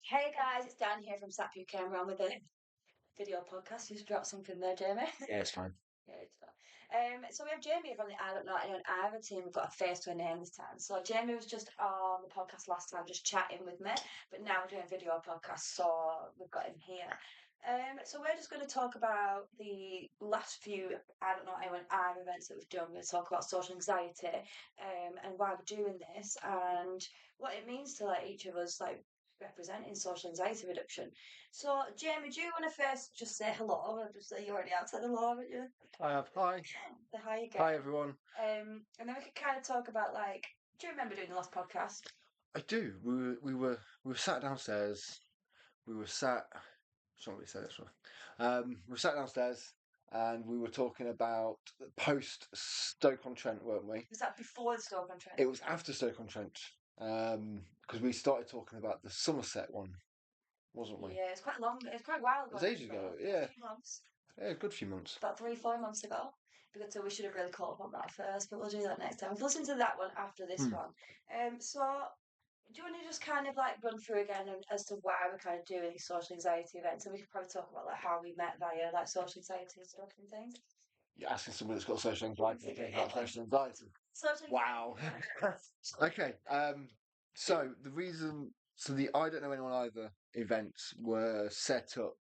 Hey guys, it's Dan here from SAP UK. I'm around with a video podcast. Just dropped something there, Jamie. Yeah, it's fine. Yeah, it's fine. So we have Jamie from the I Don't Know Anyone Either team. We've got a face to a name this time. So Jamie was just on the podcast last time, just chatting with me, but now we're doing a video podcast, so we've got him here. So we're just going to talk about the last few I Don't Know Anyone Either events that we've done. We're going to talk about social anxiety, and why we're doing this, and what it means to each of us representing social anxiety reduction. So, Jamie, do you want to first just say hello? Or just say you already have said hello, haven't you? I have. Hi. The hi again. Hi, everyone. And then we could kind of talk about do you remember doing the last podcast? I do. We were sat downstairs. We were sat. It's not really said this one. We were sat downstairs and we were talking about post Stoke-on-Trent, weren't we? Was that before the Stoke-on-Trent? It was after Stoke-on-Trent. Because we started talking about the Somerset one, wasn't we? Yeah, it's quite long. It's quite a while ago. It was ages ago. Yeah. A few months. Yeah, a good few months. About 3-4 months ago. So we should have really caught up on that first, but we'll do that next time. We'll listen to that one after this one. So do you want to just kind of run through again as to why we're kind of doing these social anxiety events, and we could probably talk about how we met via social anxiety stuff and things. You're asking someone that's got social anxiety about social anxiety. Wow. Okay. So the I Don't Know Anyone Either events were set up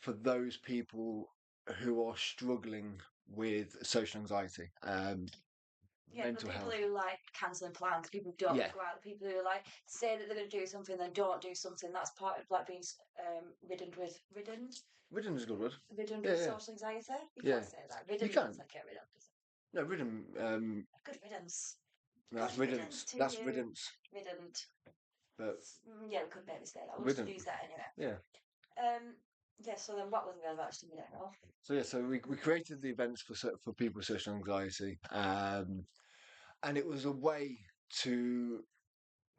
for those people who are struggling with social anxiety. Mental people health. who cancelling plans, people who don't Yeah. go out, people who say that they're going to do something then don't do something. That's part of being ridden with Ridden is a good word. ridden with social anxiety. You can't say that. Ridden You can. means get rid of. No, ridden. Good riddance. No, that's riddance. That's riddance. Riddant. But yeah, we could maybe say that. We'll just use that anyway. Yeah. Yeah. So then, what was the other actually? We don't know. So we created the events for people with social anxiety, and it was a way to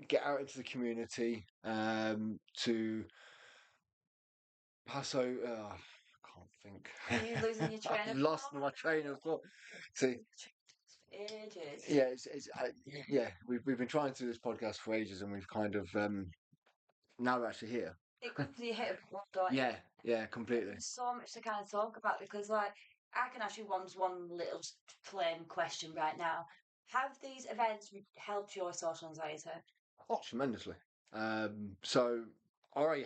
get out into the community, to pass over. I can't think. Are you losing your train of thought? I've lost my train of thought. See, ages. Yeah, yeah. We've been trying to do this podcast for ages, and we've kind of now we're actually here. It could be a hit of one, don't you? Yeah, completely. There's so much to kind of talk about because, I can ask you one little plain question right now. Have these events helped your social anxiety? Oh, tremendously. So I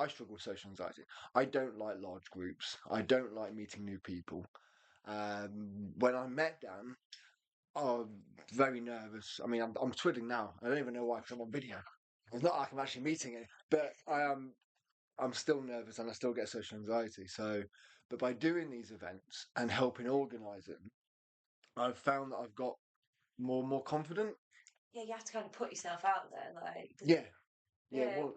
struggle with social anxiety. I don't like large groups. I don't like meeting new people. When I met Dan, I'm very nervous. I mean, I'm twiddling now. I don't even know why, because I'm on video. It's not like I'm actually meeting it, but I'm still nervous and I still get social anxiety. So, but by doing these events and helping organise them, I've found that I've got more confident. Yeah, you have to kind of put yourself out there, Well,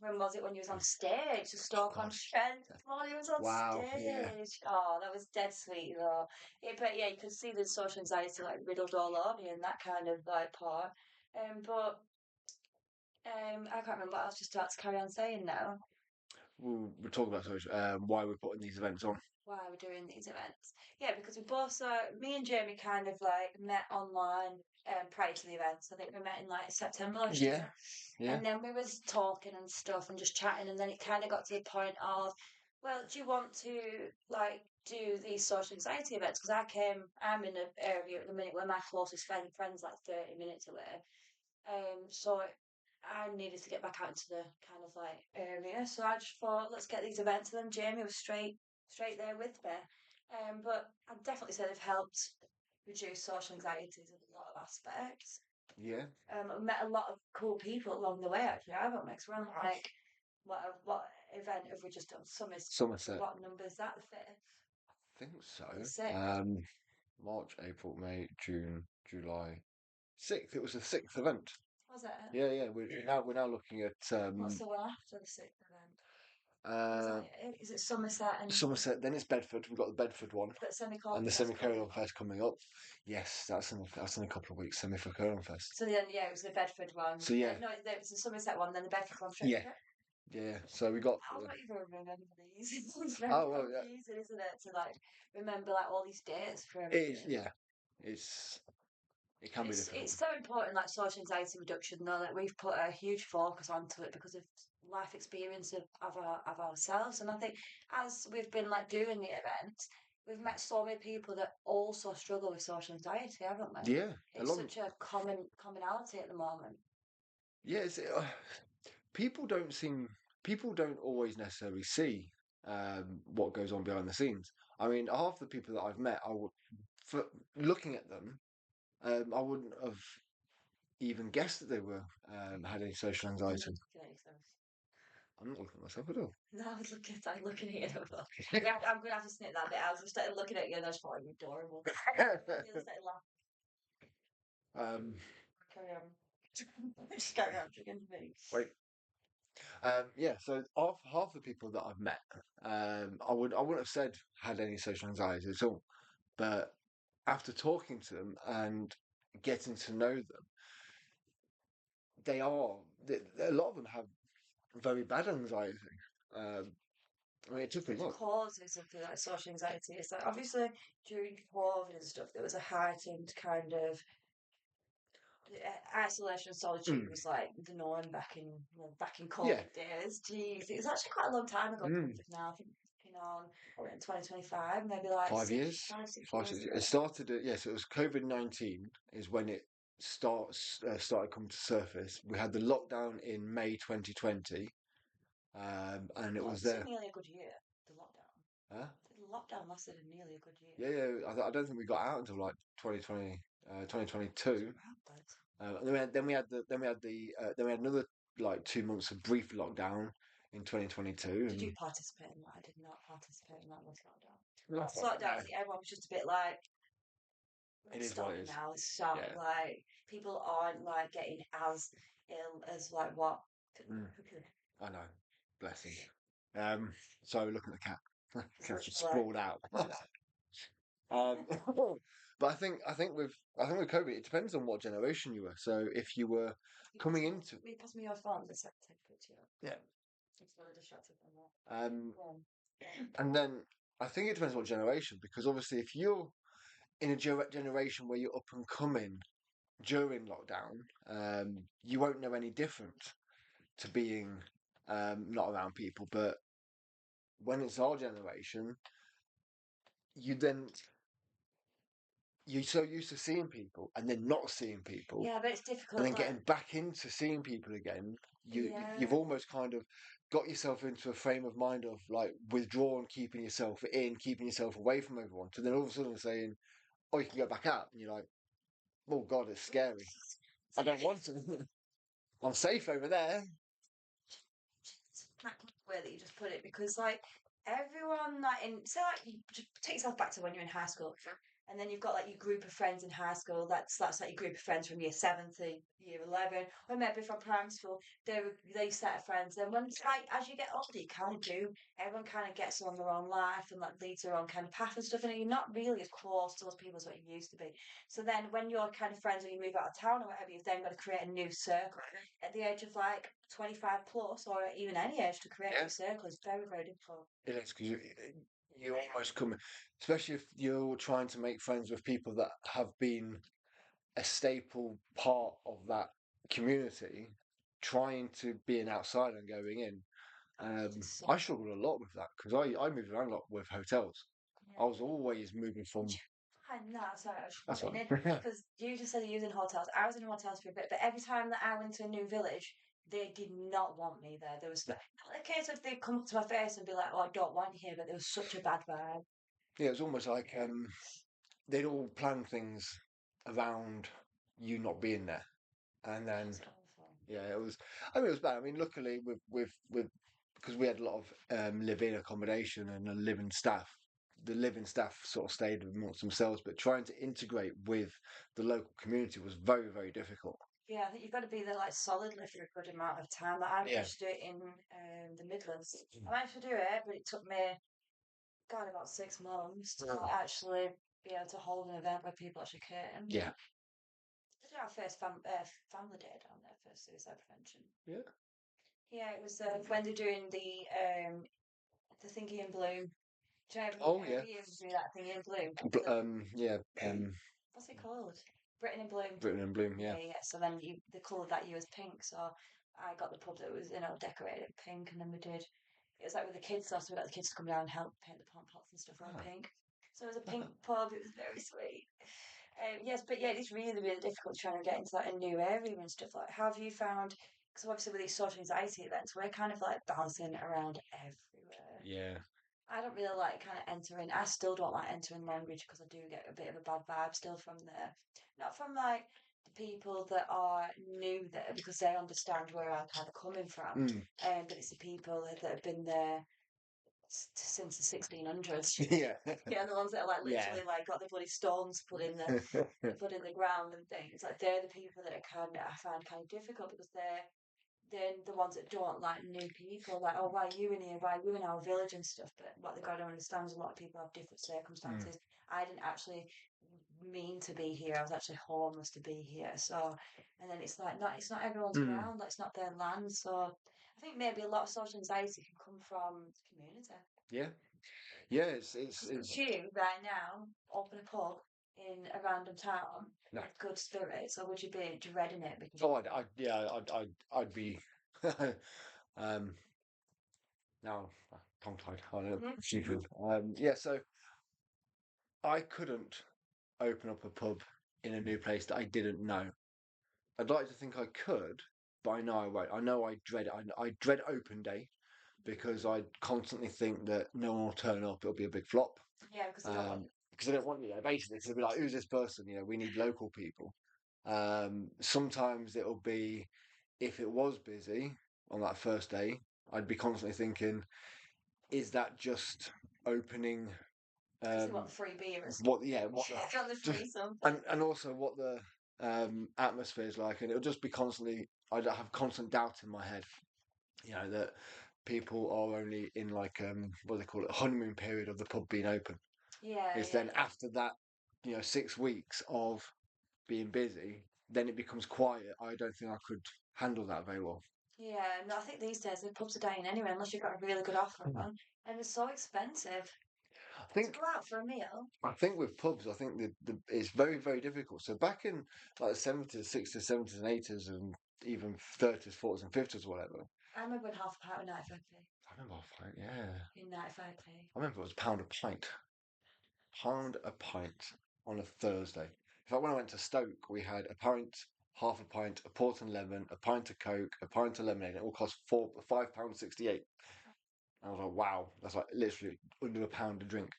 when was it when you was on stage? The Stoke-on-Trent. When you was on stage. Yeah. Oh, that was dead sweet though. Yeah, but yeah, you could see the social anxiety riddled all over you in that kind of part. I can't remember what I was just about to carry on saying now. We'll talk about why we're putting these events on. Why we're doing these events. Yeah, because we both me and Jamie kind of met online prior to the events. I think we met in September last year. Yeah. And then we was talking and stuff and just chatting, and then it kind of got to the point of, well, do you want to do these social anxiety events? Because I'm in an area at the minute where my closest friend's 30 minutes away. So I needed to get back out into the kind of area. So I just thought, let's get these events. And then Jamie was straight there with me. But I'd definitely say they've helped reduce social anxieties in a lot of aspects. Yeah. I met a lot of cool people along the way, actually. I haven't mixed around. What event have we just done? Somerset. What number is that? The 5th? I think so. March, April, May, June, July. 6th. It was the 6th event. Was it? Yeah. We're now looking at. What's the one after the 6th event? Is it Somerset and Somerset? Then it's Bedford. We've got the Bedford one. And the Semicolon Fest coming up. Yes, that's in a couple of weeks. Semicolon Fest. So then, it was the Bedford one. So yeah, no, it was the Somerset one, then the Bedford one. Yeah. So we got. I don't even remember these. It's confusing, isn't it? To remember all these dates for everything. It's It can be difficult. It's so important, like social anxiety reduction, though, that we've put a huge focus onto it because of life experience of ourselves. And I think as we've been like doing the event, we've met so many people that also struggle with social anxiety, haven't we? Yeah, It's such a commonality at the moment. Yeah, people don't seem people don't always necessarily see what goes on behind the scenes. I mean, half the people that I've met, for looking at them, I wouldn't have even guessed that they were had any social anxiety. I'm not looking at myself at all. No, I was looking at you. Yeah, I'm gonna have to snip that bit. I was just started looking at you and I just thought you adorable. um, Carry on. Just carry on drinking me. wait. Yeah, so half the people that I've met, I wouldn't have said had any social anxiety at all, but after talking to them and getting to know them, they are a lot of them have very bad anxiety. Um, I mean, it took me The what? causes of the like, social anxiety is like obviously during COVID and stuff there was a heightened kind of isolation and solitude was like the norm back in Yeah. COVID days. Jeez, it was actually quite a long time ago. Now I think we're in 2025, maybe like 5 years. 5, 6 years ago. It started. Yes, it was COVID-19 is when it started coming to surface. We had the lockdown in May 2020, and it was there. Nearly a good year. The lockdown. Huh? The lockdown lasted nearly a good year. Yeah. I don't think we got out until like 2020, 2022. Then we had another like 2 months of brief lockdown in 2022. Did you participate in that? I did not participate in that lockdown. Lockdown, I think everyone was just a bit like, it is stop what it is. now. Stop. Yeah. Like people aren't like getting as ill as like what. I know. Bless him. So looking at the cat, cat's just sprawled out. Um, but I think with COVID, it depends on what generation you were. So if you were coming into, will you pass me your phone? Let's take a picture. yeah, It's very distracted from that. and then I think it depends what generation, because obviously if you're in a generation where you're up and coming during lockdown, you won't know any different to being not around people. But when it's our generation, you then you're so used to seeing people and then not seeing people. Yeah, but it's difficult. And then getting back into seeing people again, you've almost kind of got yourself into a frame of mind of like withdrawn, keeping yourself in, keeping yourself away from everyone. So then all of a sudden saying, "Oh, you can go back out," and you're like, "Oh God, it's scary. I don't want to. I'm safe over there." Where that you just put it, because like everyone like in so like you just take yourself back to when you're in high school, and then you've got like your group of friends in high school. That's like your group of friends from year 7 to year 11, or maybe from primary school. They set of friends. Then when like as you get older, you kind of do. Everyone kind of gets on their own life and like leads their own kind of path and stuff, and you're not really as close to those people as what you used to be. So then when you're kind of friends when you move out of town or whatever, you've then got to create a new circle at the age of like 25 plus or even any age to create a circle is very, very difficult. It is, because you almost come, especially if you're trying to make friends with people that have been a staple part of that community, trying to be an outsider and going in. I struggled a lot with that because I moved around a lot with hotels. I was always moving from. No, sorry, I was just because you just said you're using hotels. I was in hotels for a bit, but every time that I went to a new village, they did not want me there. There was not a case of they'd come up to my face and be like, "Oh, I don't want you here," but there was such a bad vibe. Yeah, it was almost like they'd all plan things around you not being there, and then yeah, it was. I mean, it was bad. I mean, luckily with because we had a lot of live-in accommodation and a living staff. The living staff sort of stayed amongst themselves, but trying to integrate with the local community was very, very difficult. Yeah, I think you've got to be there like solidly for a good amount of time. Like, I managed to do it in the Midlands. I managed to do it, but it took me, God, about 6 months to actually be able to hold an event where people actually came. Yeah. We did our first family day down there for suicide prevention. Yeah. Yeah, it was when they're doing the thingy in bloom. Do you know, Oh yeah. every year we do that thingy in bloom. Yeah. What's it called? Britain in Bloom. Britain in Bloom, yeah. Yeah. So then the colour that year was pink. So I got the pub that was, decorated pink, and then we did. It was like with the kids, so we got the kids to come down and help paint the plant pots and stuff all pink. So it was a pink pub. It was very sweet. Yes, but yeah, it's really, really difficult trying to get into like a new area and stuff. Like, how have you found? Because obviously with these social anxiety events, we're kind of like bouncing around everywhere. Yeah. I don't really like kind of entering. I still don't like entering language because I do get a bit of a bad vibe still from there. Not from like the people that are new there because they understand where I'm kind of coming from. But it's the people that have been there since the 1600s. Yeah. Yeah, the ones that are like literally like got the bloody stones put in the ground and things. Like they're the people that I find kind of difficult because they're the ones that don't like new people. Like, oh, why are you in here? Why are you in our village and stuff? But what they got to understand is a lot of people have different circumstances. I didn't actually mean to be here. I was actually homeless to be here. So, and then it's like it's not everyone's ground. Like, it's not their land. So, I think maybe a lot of social anxiety can come from the community. Yeah. Yeah, it's you right now open a pub in a random town with good spirits, or would you be dreading it? Because I'd be now tongue-tied. I don't know. Stupid. Yeah, so I couldn't open up a pub in a new place that I didn't know. I'd like to think I could, but I know I won't. I know I dread it. I dread open day because I constantly think that no one will turn up. It'll be a big flop. Yeah, because they don't want you there. Basically, they'll be like, "Who's this person?" We need local people. Sometimes it'll be if it was busy on that first day, I'd be constantly thinking, "Is that just opening?" What the free beer is. What the free something. and also what the atmosphere is like, and it'll just be constantly. I'd have constant doubt in my head, that people are only in like what they call it, a honeymoon period of the pub being open. Yeah. It's then after that, 6 weeks of being busy, then it becomes quiet. I don't think I could handle that very well. Yeah, no, I think these days the pubs are dying anyway, unless you've got a really good offer on, and it's so expensive. To go out for a meal. I think with pubs, I think it's very, very difficult. So back in like the 70s, 60s, 70s, and 80s, and even 30s, 40s, and 50s, or whatever. I remember when half a pint was 95p. I remember half a pint, yeah. In 95p. I remember it was £1 a pint. £1 a pint on a Thursday. In fact, when I went to Stoke, we had a pint, half a pint, a port and lemon, a pint of Coke, a pint of lemonade. It all cost £5.68. I was like, wow, that's like literally under £1 a drink.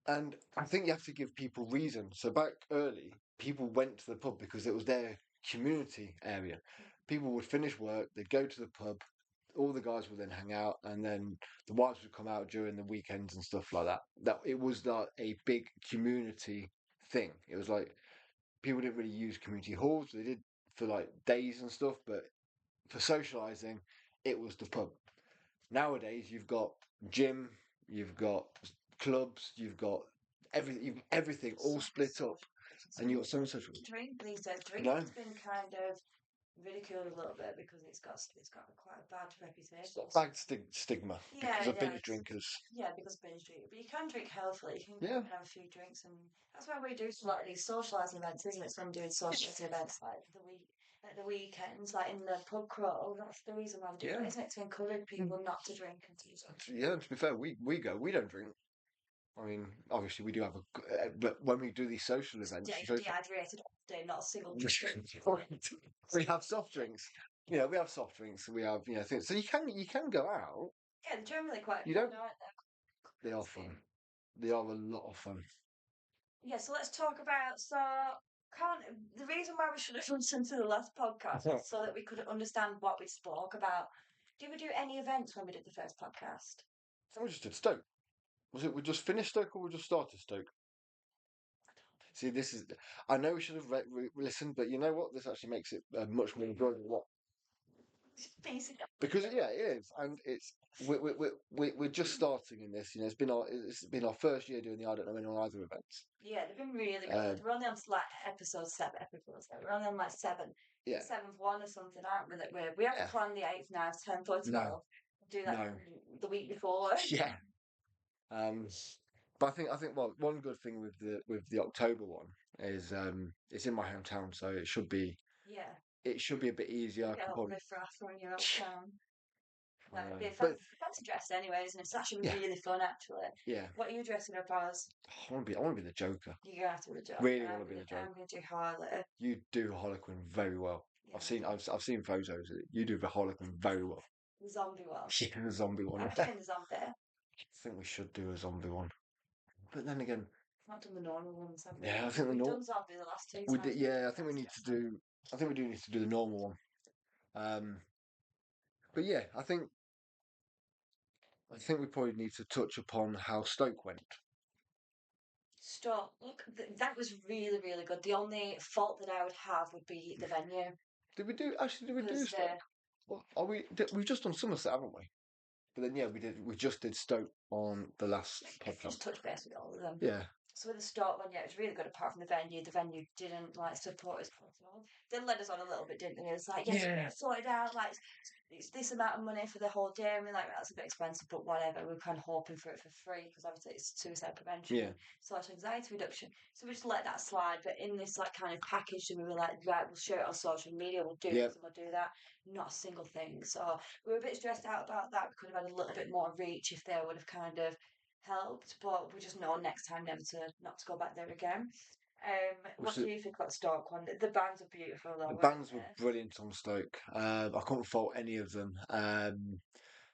And I think you have to give people reason. So back early, people went to the pub because it was their community area. People would finish work, they'd go to the pub, all the guys would then hang out, and then the wives would come out during the weekends and stuff like that. That it was like a big community thing. It was like people didn't really use community halls. They did for like days and stuff, but for socialising, it was the pub. Nowadays, you've got gym, you've got clubs, you've got everything all split up, and you've got so much social. Drink these days. Drink has been kind of ridiculed a little bit because it's got quite a bad reputation. It's got bad stigma because of binge drinkers. Yeah, because of binge drinkers. But you can drink healthily. You can have a few drinks, and that's why we do a lot of these socialising events, isn't it? It's when we're doing socialising events like the weekends, like in the pub crawl. That's the reason why we do it, isn't it? To encourage people not to drink and to stuff. Yeah, to be fair, we don't drink. I mean, obviously we do have but when we do these social events, dehydrated all day, not a single drink. We have soft drinks. We have soft drinks. We have things. So you can go out. Yeah, they're generally quite fun, aren't they? They are fun. They are a lot of fun. Yeah, so let's talk about the reason why we should have listened to the last podcast was so that we could understand what we spoke about. Did we do any events when we did the first podcast? So we just did Stoke. Was it we just finished Stoke or we just started Stoke? See, this is. I know we should have listened, but you know what? This actually makes it much more enjoyable. Because it is, and it's we're just starting in this. It's been our first year doing the I don't know anyone either events. Yeah, they've been really good. We're only on like episode 7. We're only on like 7. Yeah. 7th one or something, aren't we? We haven't planned the 8th, 9th, 10th, or 12th. No. Do that the week before. Yeah. But I think well, one good thing with the October one is it's in my hometown, so it should be a bit easier. I Get can a little probably riff raff when you're out of town. Like, it'd be a but fancy dress anyway, isn't it? It's actually yeah, really fun, actually. yeah. What are you dressing up as? I want to be the Joker. You're gonna have to be the Joker. Really want to be the Joker. I'm gonna do Harley. You do Harlequin very well. Yeah, I've seen photos of it. You do the Harlequin very well. the zombie one. Yeah, the zombie one. I'm doing the zombie. I think we should do a zombie one. But then again, Not done the normal ones, have we? yeah, I think We've done zombie the last two we times. did. Yeah, I think we need to do. I think we do need to do the normal one. But yeah, I think we probably need to touch upon how Stoke went. Stop. Look, that was really, really good. The only fault that I would have would be the venue. Did we do? Actually, did we do Because Stoke? Well, we've just done Somerset, haven't we? But then yeah, we did. We just did Stoke on the last podcast. just touch base with all of them. Yeah. So with the start one, yeah, it was really good. Apart from the venue didn't like support us at all. They let us on a little bit, didn't they? It's like, yes, yeah, sort it out. Like, it's this amount of money for the whole day. And we're like, that's a bit expensive, but whatever. We're kind of hoping for it for free because obviously it's suicide prevention, social anxiety reduction. So we just let that slide. But in this like kind of package, we were like, right, we'll share it on social media. We'll do this and we'll do that. Not a single thing. So we were a bit stressed out about that. We could have had a little bit more reach if they would have kind of helped, but we just know next time not to go back there again. What do you think about Stoke one? The bands are beautiful though. The bands were brilliant on Stoke. I couldn't fault any of them.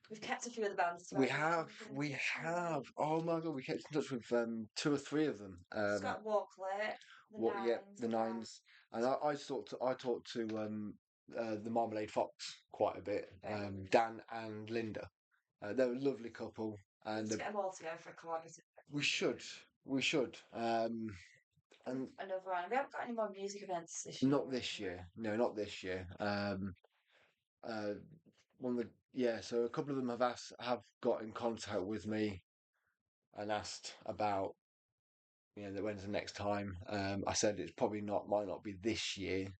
We've kept a few of the bands. We have. Oh my god, we kept in touch with 2 or 3 of them. Scott Walkley, the Nines, and I talked to the Marmalade Fox quite a bit. Dan and Linda. They're a lovely couple. And let's get them all together for a collaborative. We should. And another one. We haven't got any more music events this year. Not this year. No, not this year. So a couple of them have got in contact with me and asked about when's the next time. I said it's probably might not be this year.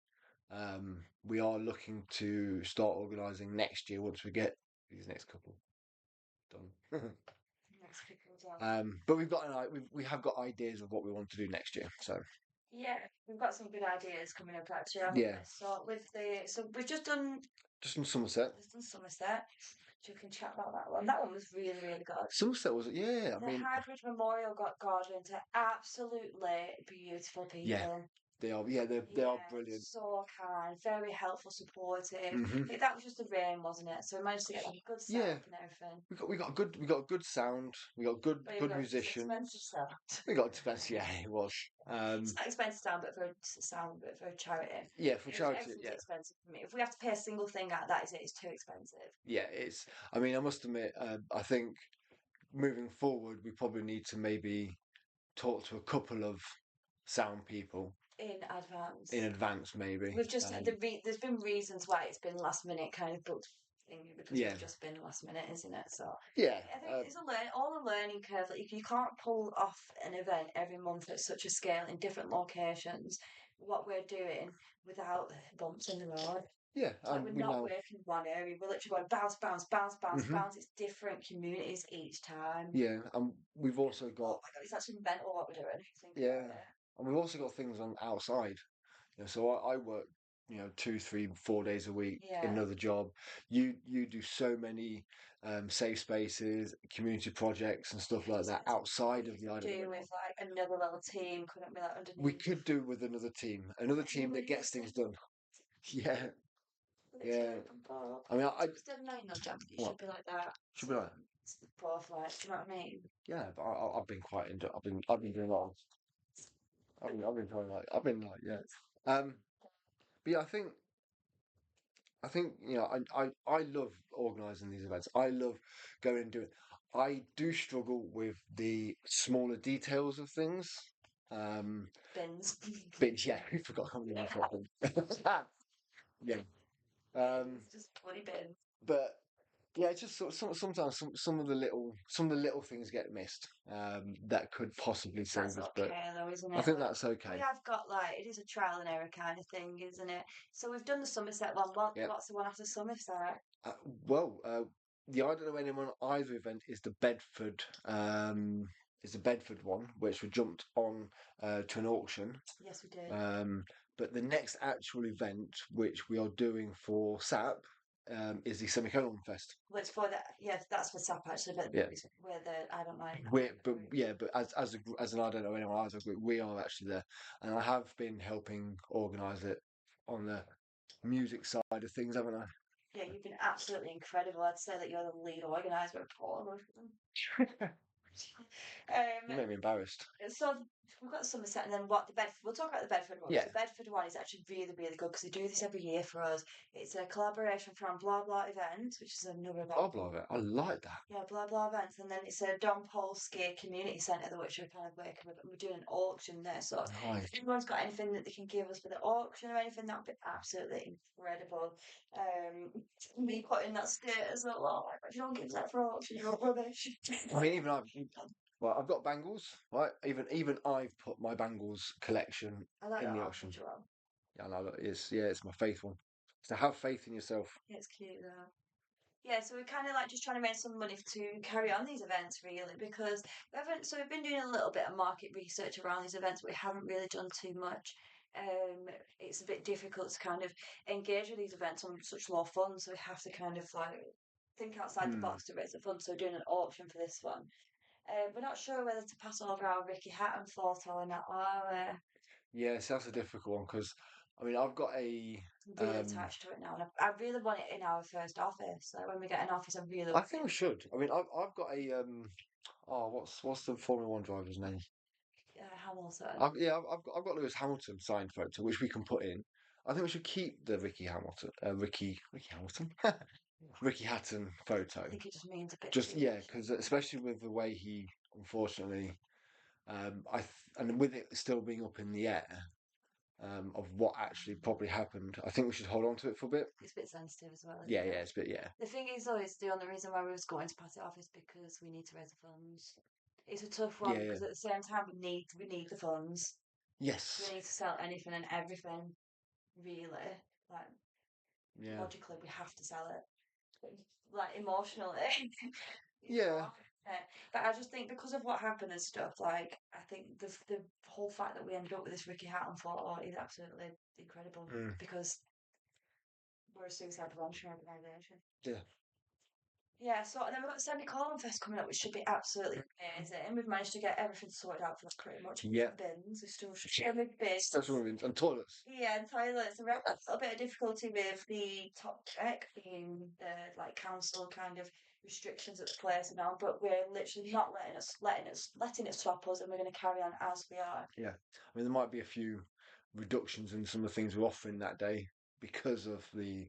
We are looking to start organising next year once we get these next couple done. But we have got ideas of what we want to do next year. So yeah, we've got some good ideas coming up actually. So we've just done Somerset. So we can chat about that one. That one was really, really good. Somerset was the Highbridge Memorial got gardened to absolutely beautiful people. Yeah. They are, they are brilliant. So kind, very helpful, supportive. That was just the rain, wasn't it? So we managed to get a good sound and everything. We got a good sound. We got good musicians. Expensive sound. We got expensive. Yeah, it was. It's not expensive sound, but for charity. Yeah, for charity. It's expensive for me. If we have to pay a single thing out, that is it. It's too expensive. Yeah, it's. I mean, I must admit, I think moving forward, we probably need to maybe talk to a couple of sound people. In advance, maybe. We've just there's been reasons why it's been last minute kind of booked thing because it's just been last minute, isn't it? So yeah, I think it's all a learning curve. Like you can't pull off an event every month at such a scale in different locations. What we're doing without bumps in the road. Yeah, we're not working in one area. We're literally going bounce, bounce, bounce, bounce, bounce. It's different communities each time. Yeah, and we've also got. Oh my god, it's actually mental what we're doing. Yeah. And we've also got things on outside. So I work, 2, 3, 4 days a week in another job. You do so many safe spaces, community projects and stuff like that outside of the idea. Do with like another little team, couldn't we? Like underneath. We could do with another team that gets things done. Yeah. Yeah. I mean, instead of 9 jump, it should be like that. Should be like that. It's the fourth, do you know what I mean? Yeah, but I've been quite into. I've been doing a lot. I've been trying yeah. But yeah, I think I love organising these events. I love going and doing. I do struggle with the smaller details of things. Bins. Yeah, we forgot how many bins. Yeah. Just 20 bins. But yeah, it's just sometimes some of the little things get missed that could possibly save us. But though, isn't it? I think that's okay. We have got it is a trial and error kind of thing, isn't it? So we've done the Somerset one. What's the one after Somerset? I don't know anyone either event is the Bedford is the Bedford one, which we jumped on to an auction. Yes, we did. But the next actual event, which we are doing for SAP, is the Semicolon Fest. Well, it's for that. Yeah, that's for SAP actually, but it's where the I don't know. But as an I don't know anyone as a group, we are actually there, and I have been helping organise it on the music side of things, haven't I? Yeah, you've been absolutely incredible. I'd say that you're the lead organizer of all of them. You made me embarrassed. So we've got the Somerset, and then what the Bedford. We'll talk about the Bedford one. Yeah. The Bedford one is actually really, really good because they do this every year for us. It's a collaboration from Blah Blah Events, which is another Blah Blah Event. I like that. Yeah, Blah Blah Events, and then it's a Don Polsky Community Centre, which we're kind of working with, and we're doing an auction there. So if anyone's got anything that they can give us for the auction or anything, that would be absolutely incredible. Me putting that status a lot. Like, if you don't give us that for auction, you're rubbish. I mean, I've got bangles, right? Even I've put my bangles collection in the auction. Yeah, no, it's my faith one. So have faith in yourself. Yeah, it's cute though. Yeah, so we're kind of like just trying to raise some money to carry on these events really because we've been doing a little bit of market research around these events, but we haven't really done too much. It's a bit difficult to kind of engage with these events on such low funds, so we have to kind of like think outside the box to raise the funds. So we're doing an auction for this one. We're not sure whether to pass over our Ricky Hatton photo or not. Yes, that's a difficult one because I mean I've got a really attached to it now, and I really want it in our first office. Like when we get an office, I think we should. I mean I've got a what's the Formula One driver's name? Hamilton. I've got Lewis Hamilton signed photo which we can put in. I think we should keep the Ricky Hamilton, Ricky Hamilton, Ricky Hatton photo. I think it just means a bit. Because especially with the way he unfortunately, and with it still being up in the air. Of what actually probably happened. I think we should hold on to it for a bit. It's a bit sensitive as well. It's a bit, The thing is, though, is the only reason why we was going to pass it off is because we need to raise the funds. It's a tough one because at the same time we need the funds. Yes. We need to sell anything and everything, really. Like logically, we have to sell it. Like emotionally. But I just think because of what happened and stuff, like I think the whole fact that we ended up with this Ricky Hatton photo is absolutely incredible because we're a suicide prevention organisation. Yeah. Yeah, so and then we've got the Semicolon Fest coming up, which should be absolutely amazing. We've managed to get everything sorted out for pretty much. Bins, we still should have bins. And toilets. Yeah, and toilets. And we have a little bit of difficulty with the top deck being like council kind of restrictions at the place now, but we're literally not letting it stop us, and we're going to carry on as we are. Yeah, I mean there might be a few reductions in some of the things we're offering that day because of the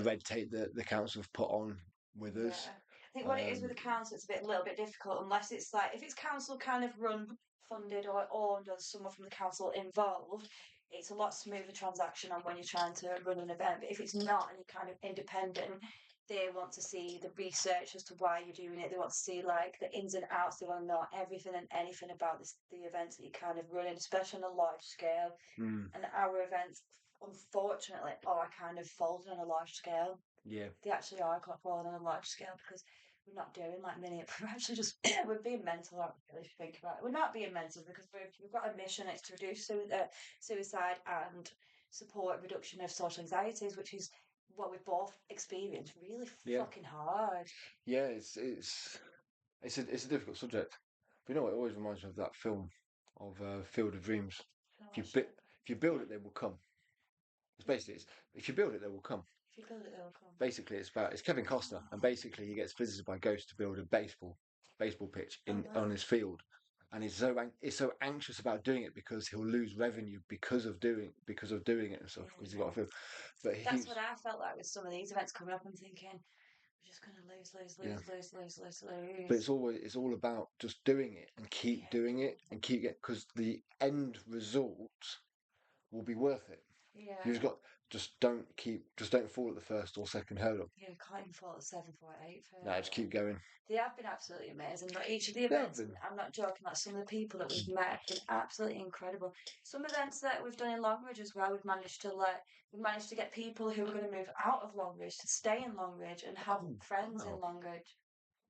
red tape that the council have put on with us. I think what it is with the council, it's a little bit difficult unless it's like if it's council kind of run, funded or owned, or someone from the council involved. It's a lot smoother transaction on when you're trying to run an event. But if it's not and you're kind of independent, they want to see the research as to why you're doing it. They want to see like the ins and outs. They want to know everything and anything about the events that you're kind of running, especially on a large scale. And our events, unfortunately, are kind of folded on a large scale. Yeah. They actually are quite folded on a large scale because we're not doing like many. We're actually just we're being mental, aren't we, really, if you think about it. We're not being mental because we've got a mission. It's to reduce suicide and support reduction of social anxieties, which is what we've both experienced really fucking hard. Yeah, it's a difficult subject. But you know what? It always reminds me of that film of Field of Dreams. If you build it, they will come. It's basically if you build it, they will come. If you build it, they will come. Basically, it's Kevin Costner, and basically he gets visited by ghosts to build a baseball pitch on his field, and he's so anxious about doing it because he'll lose revenue because of doing it and stuff because he's got a field. But that's what I felt like with some of these events coming up. I'm thinking we're just going to lose. But it's all about just doing it and keep doing it and keep it because the end result will be worth it. Yeah. You've got just don't fall at the first or second hurdle. Yeah, can't even fall at the 7th or 8th. No, just keep going. They have been absolutely amazing. Like each of the events, I'm not joking. Like some of the people that we've met have been absolutely incredible. Some events that we've done in Longridge as well, we've managed to get people who are going to move out of Longridge to stay in Longridge and have friends in Longridge.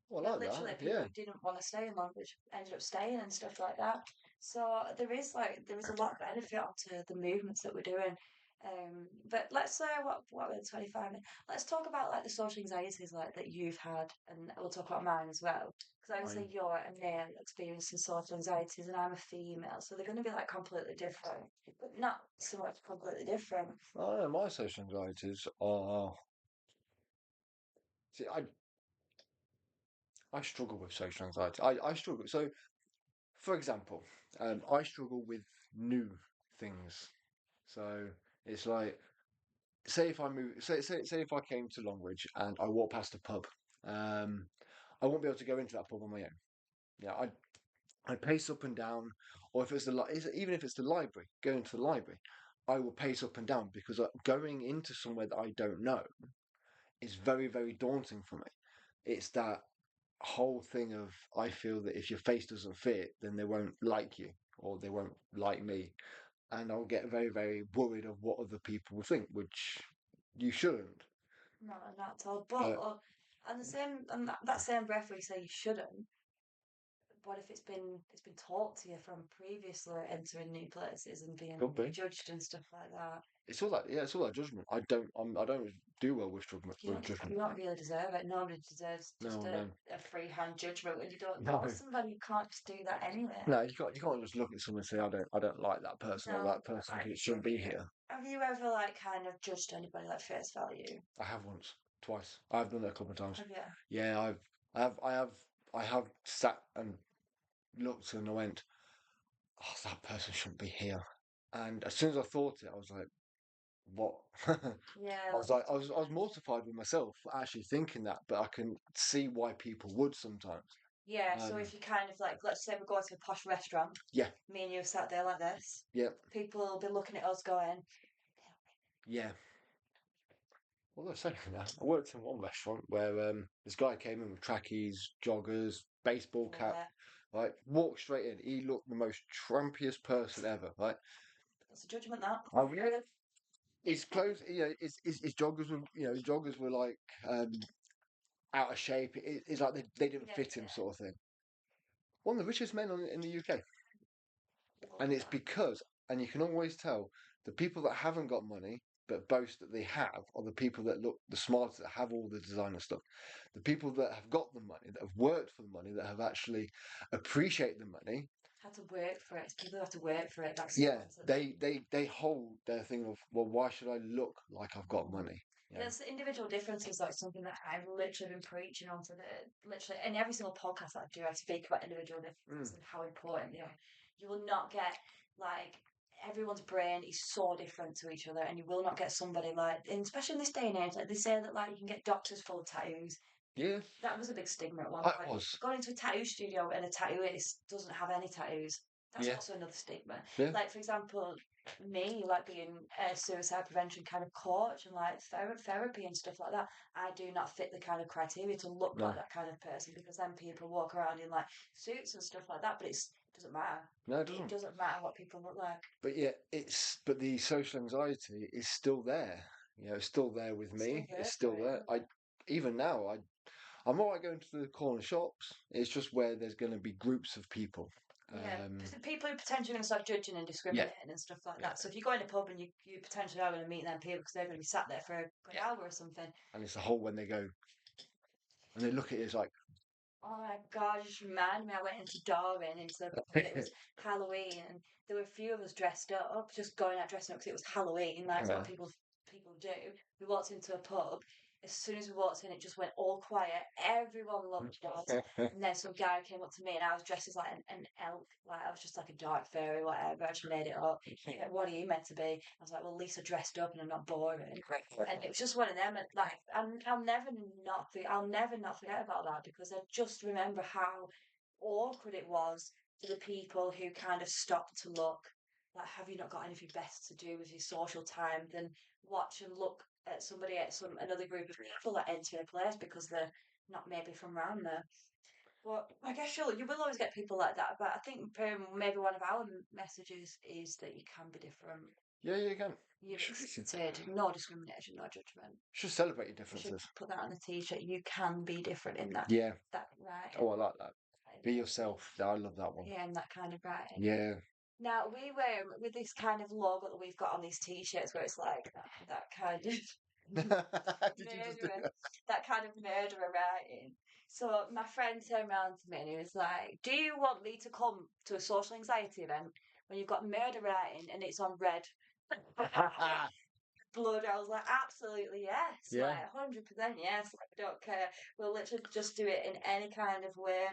Well, I Yeah, like literally, that. people Yeah. who didn't want to stay in Londoners ended up staying and stuff like that. So there is a lot of benefit onto the movements that we're doing. But let's say what we're 25 minutes. Let's talk about like the social anxieties like that you've had, and we'll talk about mine as well. Because obviously Fine. you're a male experiencing social anxieties, and I'm a female, so they're going to be like completely different, but not so much completely different. Oh, my social anxieties are. See, I struggle with social anxiety. I struggle. So, for example, I struggle with new things. So it's like, say if I move, say if I came to Longridge and I walk past a pub, um, I won't be able to go into that pub on my own. Yeah, I pace up and down, or if it's even if it's the library, going to the library, I will pace up and down because going into somewhere that I don't know is very, very daunting for me. It's that whole thing of I feel that if your face doesn't fit, then they won't like you or they won't like me, and I'll get very, very worried of what other people will think, which you shouldn't. Not at all. But But on the same on that same breath where you say you shouldn't, what if it's been taught to you from previously entering new places and being could be. judged and stuff like that? It's all that, yeah. It's all that judgment. I don't do well with judgment. You don't you don't really deserve it. Nobody deserves just No, no, a free hand judgment when you don't know no. somebody. You can't just do that anyway. No, you can't just look at someone and say I don't like that person or No. that person shouldn't be here. Have you ever like kind of judged anybody like face value? I have once, twice. I've done it a couple of times. Have you? Yeah, I have, I have, I have sat and looked and I went, oh, that person shouldn't be here. And as soon as I thought it, I was like, what? Yeah. I was mortified with myself for actually thinking that, but I can see why people would sometimes. Yeah, so Um, if you kind of like, let's say we're going to a posh restaurant, yeah, me and you have sat there like this, yeah, people will be looking at us going, yeah. Well, that's saying that. I worked in one restaurant where this guy came in with trackies, joggers, baseball cap, yeah, right? Walked straight in. He looked the most trampiest person ever, right? that's a judgment that. Oh, yeah. His clothes, his joggers were, his joggers were like out of shape. It's like they didn't Yeah, fit him, yeah. sort of thing. One of the richest men in the UK, and it's because, and you can always tell, the people that haven't got money but boast that they have are the people that look the smartest, that have all the designer stuff. The people that have got the money, that have worked for the money, that have actually appreciate the money. Had to work for it. People have to work for it. That's the Yeah, ones that. they hold their thing of, well, why should I look like I've got money? Yeah, it's the individual differences. Like something that I've literally been preaching on for the literally in every single podcast that I do. I speak about individual differences and how important they are. You will not get like everyone's brain is so different to each other, and you will not get somebody like, and especially in this day and age, like they say that like you can get doctors full of tattoos. Yeah, That was a big stigma at one I point. was. Going into a tattoo studio and a tattooist doesn't have any tattoos. That's Yeah, also another stigma. yeah, Like, for example, me, like being a suicide prevention kind of coach and like therapy and stuff like that, I do not fit the kind of criteria to look no, like that kind of person because then people walk around in like suits and stuff like that, but it doesn't matter. no, it It doesn't. doesn't matter what people look like. But yeah, but the social anxiety is still there. It's still there with Still me. It's work for still it. there. Even now, I'm alright going to the corner shops. It's just where there's going to be groups of people. Yeah, Um, people who potentially going to start judging and yeah, discriminating and stuff like that. So if you go in a pub and you potentially are going to meet them people because they're going to be sat there for a good hour or something. and it's the whole when they go and they look at it, it's like, Oh my God, you just reminded me. I went into Darwin into the pub and it was Halloween and there were a few of us dressed up, just going out dressing up because it was Halloween. That's yeah. what people do. We walked into a pub. As soon as we walked in, it just went all quiet. Everyone looked dead. And then some guy came up to me and I was dressed as like an elf. Like I was just like a dark fairy, whatever. I just made it up. Like, what are you meant to be? I was like, well, at least I dressed up and I'm not boring. And it was just one of them. And like, I'll never not forget about that because I just remember how awkward it was for the people who kind of stopped to look. Like, have you not got anything best to do with your social time than watch and look at somebody at another group of people that enter a place because they're not maybe from around there. But I guess you will always get people like that. But I think maybe one of our messages is that you can be different. Yeah, you can. You're accepted. No discrimination, no judgment. Should celebrate your You differences. should put that on a t-shirt. You can be different in that. Yeah. That writing. Oh, I like that. Be yourself. I love that one. Yeah, and that kind of writing. Yeah. Now we were with this kind of logo that we've got on these t-shirts where it's like that kind of murderer, that kind of murderer writing. So my friend turned around to me and he was like, "Do you want me to come to a social anxiety event when you've got murder writing and it's on red?" Blood. I was like, absolutely yes, Yeah. like 100% yes. Like, I don't care. We'll literally just do it in any kind of way.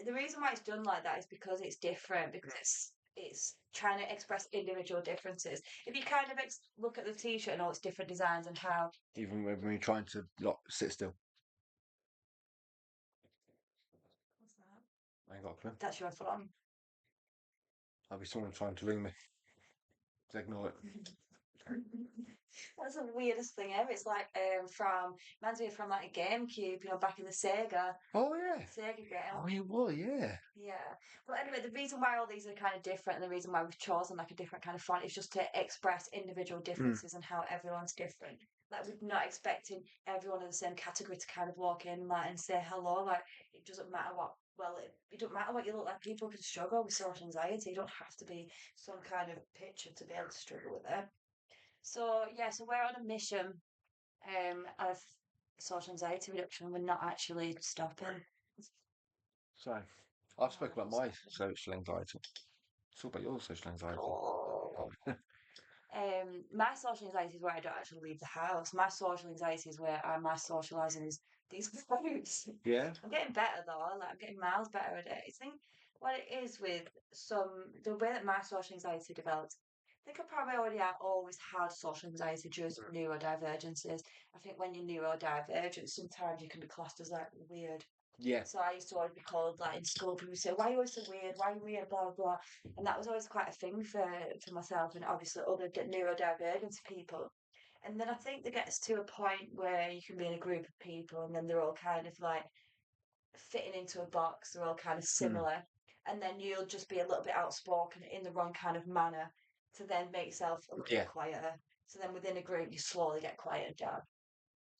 The reason why it's done like that is because it's different. Because it's trying to express individual differences. If you kind of look at the t-shirt and all its different designs and how even when you're trying to sit still. what's that? I ain't got a clue. That's your phone. I'll be someone trying to ring me. Just ignore it. That's the weirdest thing ever. It's like reminds me from like a GameCube, back in the Sega. Oh yeah. Sega game. Oh, you will, yeah. Yeah. Well, anyway, the reason why all these are kind of different and the reason why we've chosen like a different kind of font is just to express individual differences and how everyone's different. Like, we're not expecting everyone in the same category to kind of walk in like, and say hello. Like, it doesn't matter what, well, it doesn't matter what you look like. People can struggle with social anxiety. You don't have to be some kind of picture to be able to struggle with it. So, yeah, so we're on a mission of social anxiety reduction. We're not actually stopping. So, I've spoken about my social anxiety. Talk about your social anxiety. My social anxiety is where I don't actually leave the house. My social anxiety is where my socialising is these groups. Yeah. I'm getting better though. Like, I'm getting miles better at it. I think what it is with the way that my social anxiety developed. I think I probably always had social anxiety due to neurodivergences. I think when you're neurodivergent, sometimes you can be classed as like weird. Yeah. So I used to always be called, like, in school, people would say, "Why are you always so weird? Why are you weird? Blah, blah." And that was always quite a thing for myself and obviously other neurodivergent people. And then I think there gets to a point where you can be in a group of people and then they're all kind of like fitting into a box, they're all kind of similar. And then you'll just be a little bit outspoken in the wrong kind of manner to then make yourself a little bit quieter. So then within a group, you slowly get quieted down.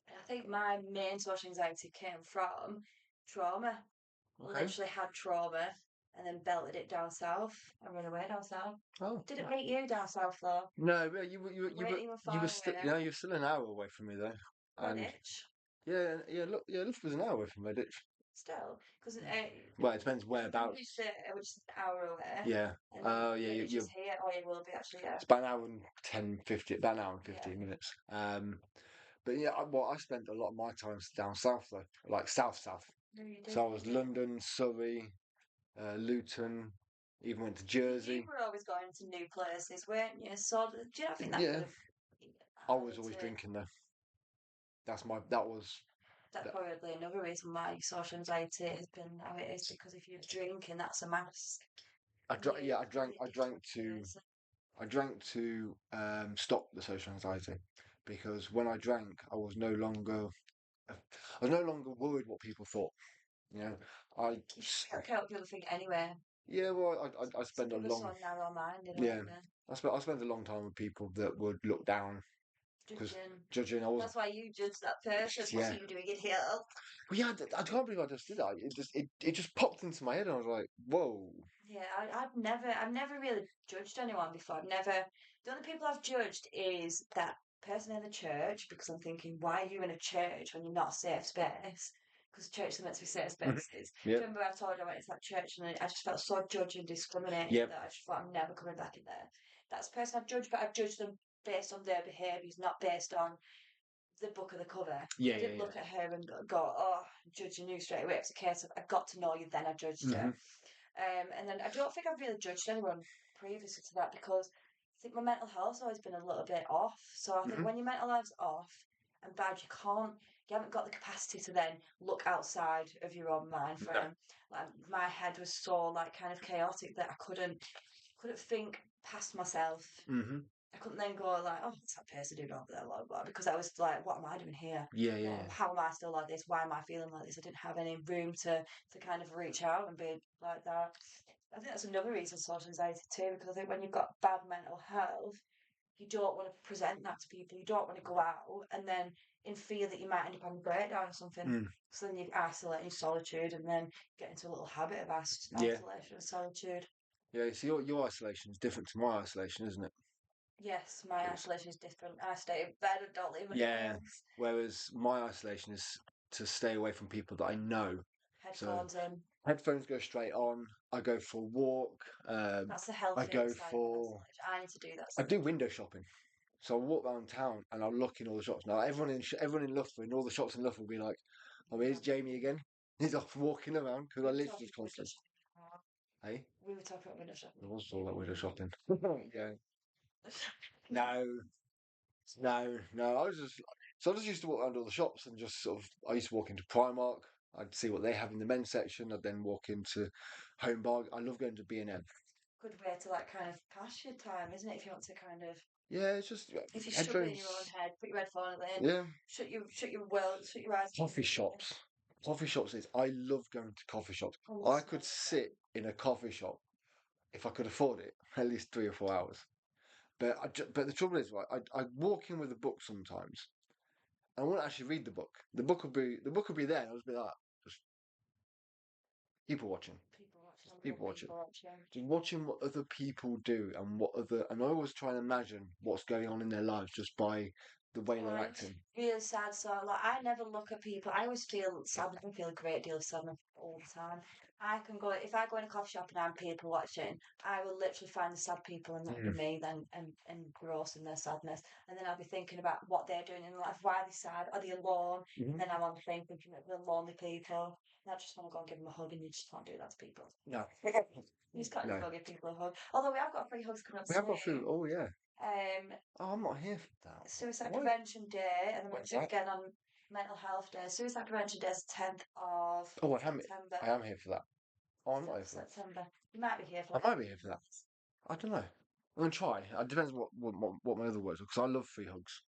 I think my main social anxiety came from trauma. Okay. Literally had trauma and then belted it down south and ran away down south. Oh. Didn't meet you down south though. No, but you were still you're still an hour away from me though. And Greenwich. Look, was an hour away from Redditch. Still, because well, it depends whereabouts. Which is an hour away. Yeah. Oh, yeah. You're here, or you will be actually. Yeah. It's about an hour and 10, 50, about an hour and 15 minutes. But yeah, I spent a lot of my time down south though, like south. So I was London, Surrey, Luton, even went to Jersey. You were always going to new places, weren't you? So do you not think that Yeah. could have? I was always drinking though. That's probably another reason why social anxiety has been how it is, because if you're drinking, that's a mask. I drank to stop the social anxiety, because when I drank, I was no longer worried what people thought. You know, I can't help the other thing anyway. Yeah, well, I spend a long. So narrow-minded. Yeah, I spent a long time with people that would look down. Judging. That's why you judge that person. Yeah. What are you doing in here? Well, yeah, I can't believe I just did that. It just popped into my head, and I was like, "Whoa!" Yeah, I've never really judged anyone before. The only people I've judged is that person in the church, because I'm thinking, why are you in a church when you're not a safe space? Because churches are meant to be safe spaces. Yep. Remember I told you I went to that church and I just felt so judged and discriminated that I just thought I'm never coming back in there. That's the person I've judged, but I've judged them based on their behaviours, not based on the book of the cover. Yeah, I didn't look at her and go, "Oh, I'm judging you straight away." It's a case of I got to know you, then I judged her. And then I don't think I've really judged anyone previously to that, because I think my mental health's always been a little bit off. So I think when your mental health's off and bad, you haven't got the capacity to then look outside of your own mind frame. Like, my head was so like kind of chaotic that I couldn't think past myself. I couldn't then go like, "Oh, what's that person doing over there?" Blah, blah, because I was like, "What am I doing here? How am I still like this? Why am I feeling like this?" I didn't have any room to kind of reach out and be like that. I think that's another reason social anxiety too, because I think when you've got bad mental health, you don't want to present that to people. You don't want to go out and then in fear that you might end up having a breakdown or something. So then you isolate in solitude and then get into a little habit of isolation and solitude. Yeah, so your isolation is different to my isolation, isn't it? Yes, my isolation is different. I stay in bed and don't leave my house. Whereas my isolation is to stay away from people that I know. Headphones in. Headphones go straight on. I go for a walk. That's the healthy side of isolation. I need to do that. I do window shopping. So I'll walk around town and I'll look in all the shops. Now everyone in Loughborough, in all the shops in Loughborough, will be like, "Oh, here's Jamie again. He's off walking around because I literally just constantly." Hey, we were talking about window shopping. It was all about window shopping. Yeah. No. I just used to walk around all the shops and just sort of. I used to walk into Primark. I'd see what they have in the men's section. I'd then walk into Home Bargain. I love going to B&M. Good way to like kind of pass your time, isn't it? If you want to kind of. Yeah, it's just if you're stuck in your own head, put your headphone in. Yeah. Shut your world. Shut your eyes. Coffee shops. Coffee shops is. I love going to coffee shops. I could sit in a coffee shop if I could afford it at least 3 or 4 hours. But the trouble is, right? I walk in with a book sometimes. I won't actually read the book. The book will be there. And I'll just be like, just people watching. Just watching what other people do and and I always try and imagine what's going on in their lives just by the way they're acting. Really sad. So like, I never look at people. I always feel sad. I feel a great deal of sadness all the time. I can go if I go in a coffee shop and I'm people watching. I will literally find the sad people and that'll be me then, and gross in their sadness. And then I'll be thinking about what they're doing in life. Why are they sad? Are they alone? And then I'm on the thing thinking of the lonely people. And I just want to go and give them a hug, and you just can't do that to people. No. You just can't go give people a hug. Although we have got free hugs coming up. We have got free. Oh yeah. Oh, I'm not here for that. Suicide Prevention Day, and then we're again on Mental Health Day. Suicide Prevention Day is 10th of September. I am here for that. Oh, I'm not here for that. September. You might be here for that. I might be here for that. I don't know. I'm gonna try. It depends what my other words are, because I love free hugs.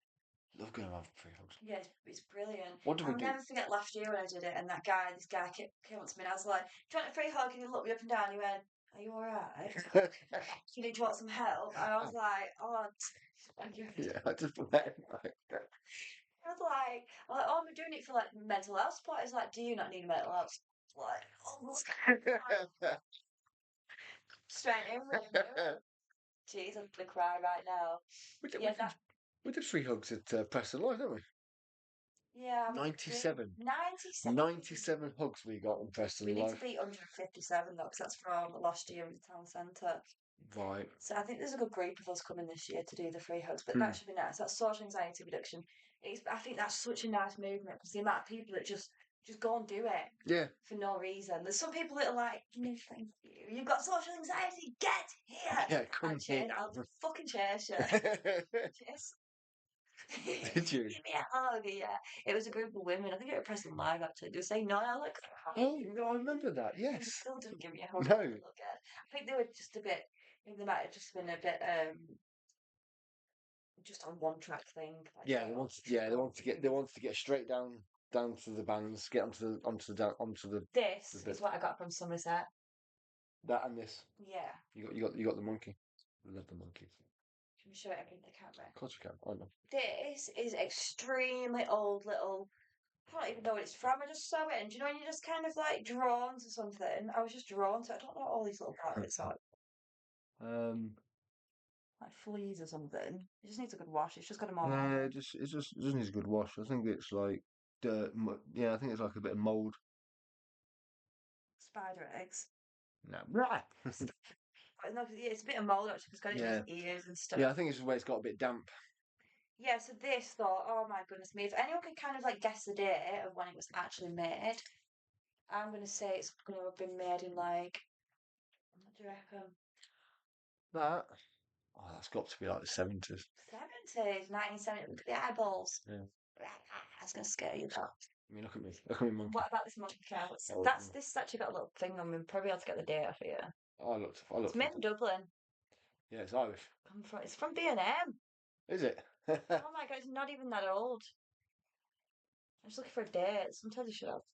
Love going around for free hugs. Yeah, it's brilliant. What do we do? I'll never forget last year when I did it, and this guy came up to me, and I was like, "Do you want a free hug?" And he looked me up and down. He went, "Are you all right? You need to want some help?" And I was like, "Oh, thank you." Yeah, I just went I was like, "Oh, I'm doing it for like mental health support." He's like, "Do you not need mental health support?" Like, oh, straight in with you. Jeez, I'm gonna cry right now. We did free hugs at Preston Live, didn't we? Yeah. 97. 97 hugs we got on Preston Live. We need to beat 157 though, because that's from last year in the town centre. Right. So I think there's a good group of us coming this year to do the free hugs, but that should be nice. That's social anxiety reduction. I think that's such a nice movement because the amount of people that just go and do it. Yeah. For no reason. There's some people that are like, no, thank you. You've got social anxiety. Get here. Yeah, come here. I'll fucking chase you. Chase. Did you? Give me a hug, yeah. It was a group of women. I think it was Preston Live actually. They were saying, "No, I look." Oh no, I remember that. Yes. They still didn't give me a hug. No. I think they were just a bit. They might have just been a bit just on one track thing. Like they wanted to get straight down to the bands, get onto the. This is what I got from Somerset. That and this. Yeah. You got the monkey. I love the monkeys. Can we show it in the camera? Of course you can. I know. This is extremely old little. I don't even know what it's from. I just saw it, and do you know when you're just kind of like drawn to something? I was just drawn to it. I don't know what all these little parts are. Like fleas or something. It just needs a good wash. It's just got a mold. Yeah, it just needs a good wash. I think it's like dirt. Yeah, I think it's like a bit of mold. Spider eggs. No. No, it's a bit of mold actually. It's got it in its ears and stuff. Yeah, I think it's where it's got a bit damp. Yeah, so this thought, oh my goodness me, if anyone could kind of like guess the date of when it was actually made, I'm going to say it's going to have been made in like, what do you reckon? That's got to be like the 70s. 70s, 1970. Look at the eyeballs. Yeah. That's going to scare you though. I mean, look at me, monkey. What about this monkey cow? This actually got a little thing on me. Probably able to get the date off here. I looked. It's made in Dublin. Yeah, it's Irish. It's from B&M. Is it? Oh my god, it's not even that old. I'm just looking for a date. Sometimes you should have.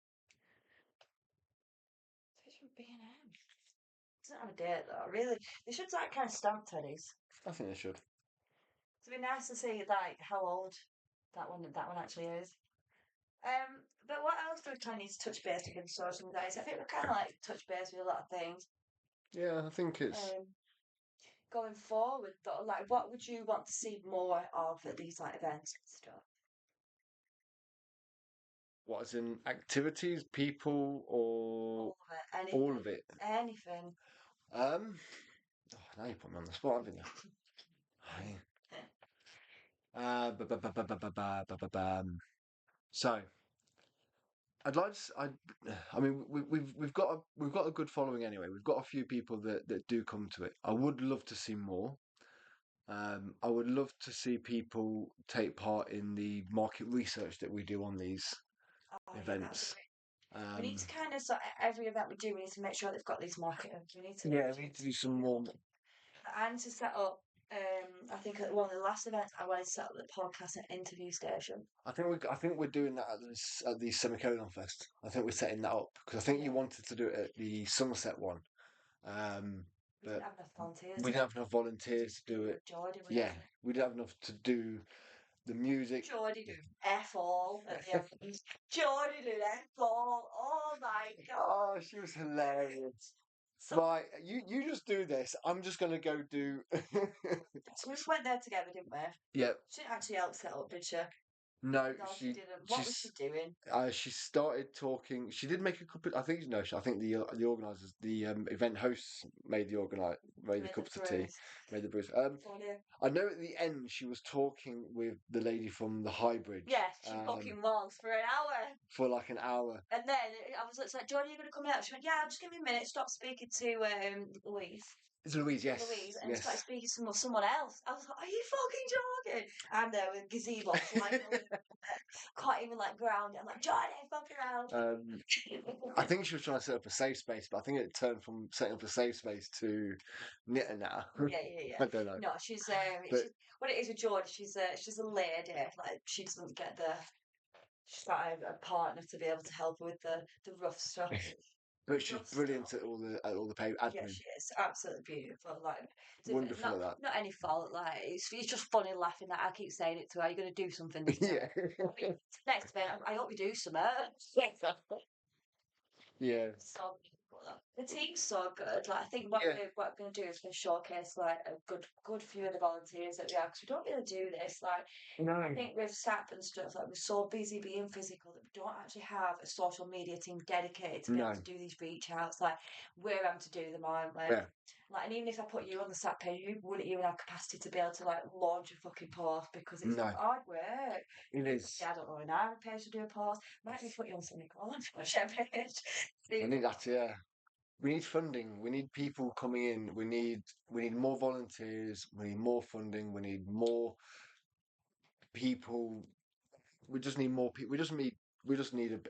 It's from B&M. It doesn't have a date though, really. They should like kind of stamp teddies. I think they should. It'd be nice to see like how old that one actually is. But what else do we kind of need to touch base with in social guys? I think we kind of like touch base with a lot of things. Yeah, I think it's Going forward though, like what would you want to see more of at these like events and stuff? what is in activities, people, or All of it, anything, all of it. anything. Um, now you put me on the spot, haven't you? Aye. So I'd like to. I mean, we've got a good following anyway. We've got a few people that do come to it. I would love to see more. I would love to see people take part in the market research that we do on these Oh yeah, events. we need to kind of so every event we do, we need to make sure they've got these marketers. We need to Yeah, we need to do some more. I need to set up. I think at one of the last events, I wanted to set up the podcast and interview station. I think we're doing that at the Semicolon Fest. I think we're setting that up because I think you wanted to do it at the Somerset one. We didn't But have enough volunteers. we didn't have enough volunteers to do it. Geordie, Yeah, we didn't have enough to do the music. Geordie did F all at the end. Geordie did F all. Oh my god. Oh, she was hilarious. So, Right, you just do this. I'm just gonna go do. so we just went there together, didn't we? Yep. She didn't actually help set up, did she? No, No, she didn't. What was she doing? She started talking. She did make a couple. I think no. I think the organisers, the event hosts, made the cups of tea, made the brews. I know at the end she was talking with the lady from the High Bridge. Yeah, she fucking was for an hour. For like an hour. And then I was like, Johnny, you're going to come out? She went, yeah, just give me a minute. Stop speaking to Louise. It's Louise, yes. Louise, and yes. started speaking to someone else. I was like, are you fucking joking? I'm there with gazebo flying can't even like ground it. I'm like, Johnny, fuck around. I think she was trying to set up a safe space, but I think it turned from setting up a safe space to knitter now. Yeah. I don't know. No, she's what it is with George. She's a lady. Like she doesn't get she's got a partner to be able to help her with the rough stuff. But she's brilliant at all the paid admin. Yeah, she is absolutely beautiful. Like wonderful at that. Not any fault. Like it's just funny laughing. That I keep saying it to her. You're going to do something. This Yeah. Next event, I hope you do something. Yeah. So the team's so good. Like I think what we're going to do is going to showcase like a good few of the volunteers that we have because we don't really do this. Like I think with SAP and stuff, like we're so busy being physical that we don't actually have a social media team dedicated to be able to do these reach outs. Like we're having to do them, aren't we? Yeah. Like, and even if I put you on the SAP page, you wouldn't even have capacity to be able to like launch a fucking post because it's hard work. It is. Yeah, I don't know an hour page to do a post. Might need to put you on something called a share page. I need that, yeah. We need funding. We need people coming in. We need more volunteers. We need more funding. We need more people. We just need more people. We just need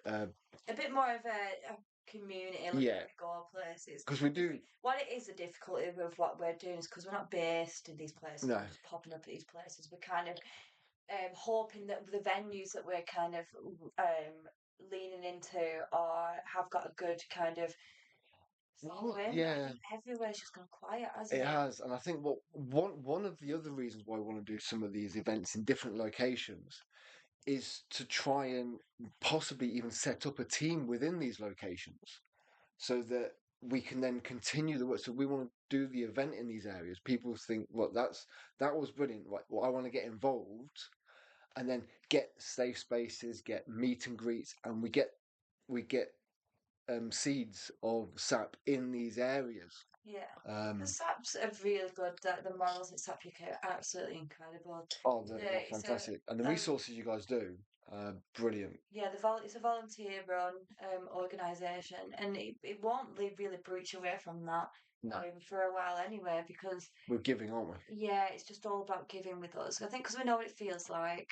a bit more of a community. Like we go places because we do. What it is the difficulty with what we're doing is because we're not based in these places. No. We're just popping up at these places. We're kind of hoping that the venues that we're kind of leaning into have got a good kind of following. Yeah, everywhere's just gone quiet, hasn't it has, and I think one of the other reasons why we want to do some of these events in different locations is to try and possibly even set up a team within these locations, so that we can then continue the work. So we want to do the event in these areas. People think, well, that was brilliant. Right, well, I want to get involved, and then get safe spaces, get meet and greets, and we get seeds of SAP in these areas. Yeah, the SAPs are really good. The morals at SAP UK are absolutely incredible. Oh, they're fantastic, and the resources you guys do, brilliant. Yeah, it's a volunteer-run organisation, and it won't really breach away from that for a while anyway, because we're giving, aren't we? Yeah, it's just all about giving with us. I think because we know what it feels like.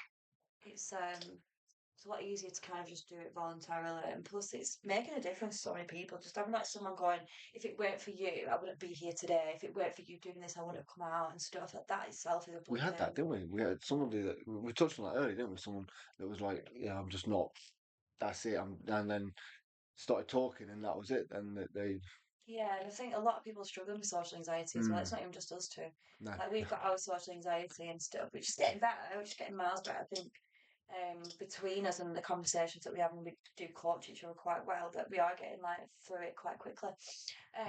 It's a lot easier to kind of just do it voluntarily, and plus it's making a difference to so many people. Just having like someone going, if it weren't for you, I wouldn't be here today. If it weren't for you doing this, I wouldn't have come out and stuff like that itself is a We had that, didn't we? We had somebody that we touched on that earlier, didn't we? Someone that was like, "Yeah, I'm just not. That's it." And then started talking, and that was it. And they Yeah, and I think a lot of people struggle with social anxiety as well. It's not even just us two. No. Like we've got our social anxiety and stuff, which is getting better, which is getting miles better. I think between us and the conversations that we have when we do coach each other quite well, that we are getting like through it quite quickly.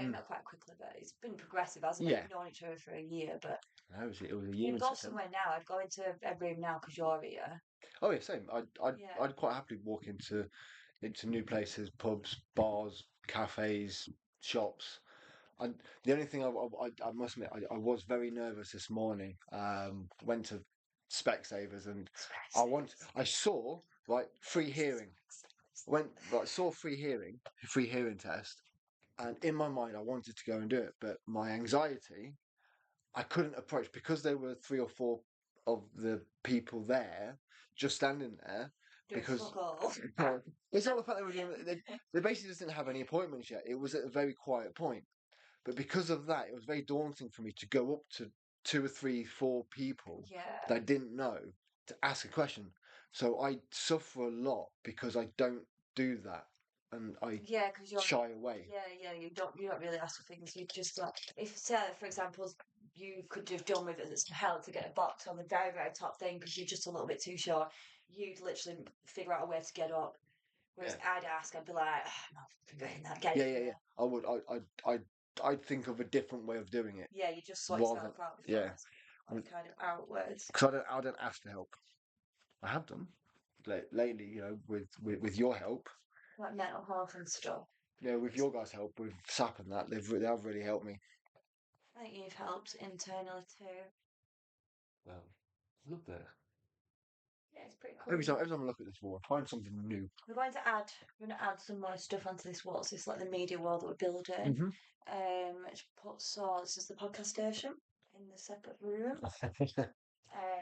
Not quite quickly, but it's been progressive, hasn't it? Yeah. We've known each other for a year, but No, it was a we'd year in go September. somewhere now. I'd go into a room now because you're here. Oh yeah, same. Yeah. I'd quite happily walk into new places, pubs, bars, cafes, shops. I, the only thing I must admit, I was very nervous this morning. Went to Specsavers and I saw right free hearing. Went like saw free hearing test, and in my mind I wanted to go and do it, but my anxiety I couldn't approach because there were three or four of the people there just standing there Doing because fuck all. it's not the fact they were doing they basically just didn't have any appointments yet. It was at a very quiet point. But because of that, it was very daunting for me to go up to two or three, four people Yeah. that I didn't know to ask a question. So I suffer a lot because I don't do that and I Yeah, because you're shy away. yeah, you don't really ask for things. You just like if say for example you could have done with it as help to get a box on the very very top thing because you're just a little bit too short. You'd literally figure out a way to get up. Whereas Yeah. I'd ask, I'd be like, oh, no, forgetting that, get Yeah, it yeah, from yeah. there. I would. I'd think of a different way of doing it Yeah, you just sort rather than yourself out before yeah. that's kind of outwards. Because I don't ask for help. I have done lately, with your help. Like mental health and stuff. Yeah, with your guys' help, with SAP and that, they have really helped me. I think you've helped internally too. Well, look there. Yeah, it's pretty cool. Every time I look at this wall, I find something new. We're going to add some more stuff onto this wall. So it's like the media wall that we're building. Mm-hmm. Which puts so this is the podcast station in the separate room.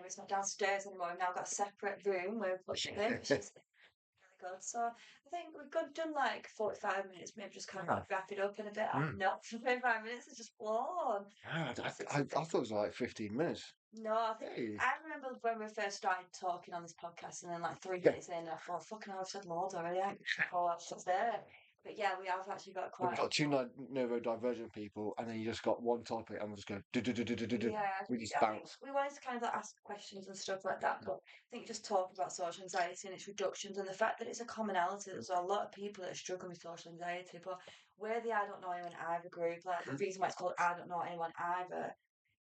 It's not downstairs anymore. We've now got a separate room where we've put it in, which is really good. So I think done like 45 minutes, maybe just kind of like wrap it up in a bit. Not for 45 minutes, it's just flown. I thought it was like 15 minutes. No, I think Hey. I remember when we first started talking on this podcast, and then like 3 minutes in, I thought, "Fucking hell, I've said loads already." I ain't oh, that's there. But yeah, we have actually got We've quite. got two neurodivergent people, and then you just got one topic, and we just go do do do do do do do. Yeah, We just I think bounce. we wanted to kind of like ask questions and stuff like that, but I think just talk about social anxiety and its reductions and the fact that it's a commonality. There's a lot of people that are struggling with social anxiety, but we're the I don't know anyone either group. Like the reason why it's called I don't know anyone either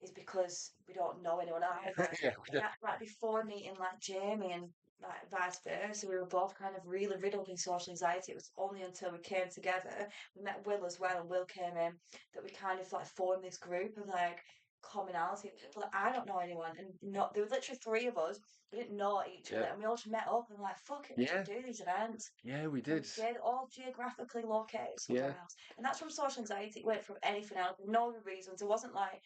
is because we don't know anyone either. Yeah, And that, like before meeting like Jamie and like vice versa, we were both kind of really riddled in social anxiety. It was only until we came together, we met Will as well, and Will came in that we kind of like formed this group of like commonality. Like, I don't know anyone, and not there were literally three of us. We didn't know each other, yeah, and we all just met up and like, fuck it, we should yeah, do these events. yeah. We And did. we did all geographically located Yeah, somewhere else, and that's from social anxiety. It went from anything else, no other reasons. It wasn't like